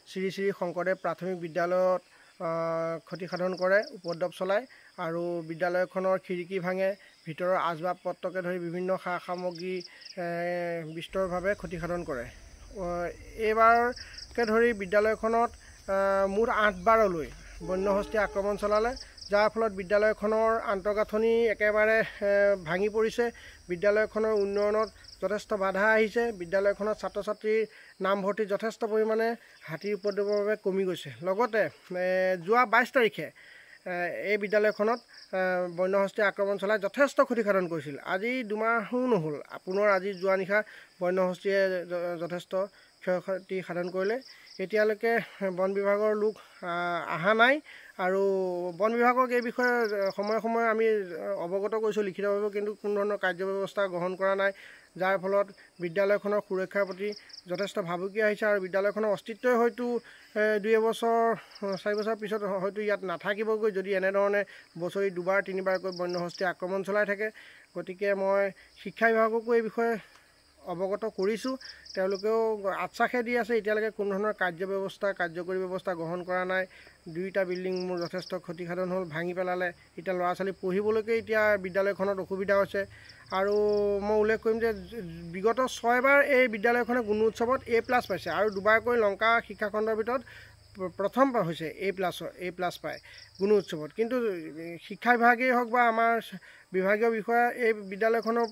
শ্ৰী শ্ৰী শংকৰদেৱ প্ৰাথমিক বিদ্যালয়ত ক্ষতিসাধন কৰে, উপদ্ৰৱ চলায় আৰু বিদ্যালয়খনৰ খিৰিকী ভাঙে, ভিতৰৰ আচবাব পত্ৰকে ধৰি বিভিন্ন সা সামগ্ৰী বিস্তৰভাৱে ক্ষতিসাধন কৰে। এইবাৰকে ধৰি বিদ্যালয়খনত মুঠ 8 বাৰলৈ বন্যহস্তীয়ে আক্ৰমণ চলালে, যাৰ ফলত বিদ্যালয়খনৰ আন্তঃগাঁথনি একেবাৰে ভাঙি পৰিছে। বিদ্যালয়খনৰ উন্নয়নত যথেষ্ট বাধা আহিছে। বিদ্যালয়খনত ছাত্ৰ ছাত্ৰীৰ নামভৰ্তি যথেষ্ট পৰিমাণে হাতীৰ উপদ্ৰৱৰ বাবে কমি গৈছে। লগতে যোৱা 22 তাৰিখে এই বিদ্যালয়খনত বন্যহস্তীয়ে আক্ৰমণ চলাই যথেষ্ট ক্ষতিসাধন কৰিছিল। আজি 2 মাহো নহ'ল, পুনৰ আজি যোৱা নিশা বন্যহস্তীয়ে যথেষ্ট ক্ষয়ক্ষতি সাধন কৰিলে। এতিয়ালৈকে বন বিভাগৰ লোক অহা নাই আৰু বন বিভাগক এই বিষয়ে সময়ে সময়ে আমি অৱগত কৰিছোঁ লিখিতভাৱে, কিন্তু কোনো ধৰণৰ কাৰ্যব্যৱস্থা গ্ৰহণ কৰা নাই, যাৰ ফলত বিদ্যালয়খনৰ সুৰক্ষাৰ প্ৰতি যথেষ্ট ভাবুকি আহিছে আৰু বিদ্যালয়খনৰ অস্তিত্বই হয়তো 2 বছৰ 4 বছৰ পিছত হয়তো ইয়াত নাথাকিবগৈ, যদি এনেধৰণে বছৰি 2বাৰ 3বাৰকৈ বন্যহস্তীয়ে আক্ৰমণ চলাই থাকে। গতিকে মই শিক্ষা বিভাগকো এই বিষয়ে অৱগত কৰিছোঁ, তেওঁলোকেও আশ্বাসে দি আছে, এতিয়ালৈকে কোনো ধৰণৰ কাৰ্যকৰী ব্যৱস্থা গ্ৰহণ কৰা নাই। 2টা বিল্ডিং মোৰ যথেষ্ট ক্ষতিসাধন হ'ল, ভাঙি পেলালে। এতিয়া ল'ৰা ছোৱালী পঢ়িবলৈকে এতিয়া বিদ্যালয়খনত অসুবিধা হৈছে। আৰু মই উল্লেখ কৰিম যে বিগত 6বাৰ এই বিদ্যালয়খনে গুণোৎসৱত A+ পাইছে আৰু 2বাৰকৈ লংকা শিক্ষাখণ্ডৰ ভিতৰত প্ৰথম হৈছে A+ পায় গুণোৎসৱত। কিন্তু শিক্ষা বিভাগেই হওক বা আমাৰ বিভাগীয় বিষয়া এই বিদ্যালয়খনৰ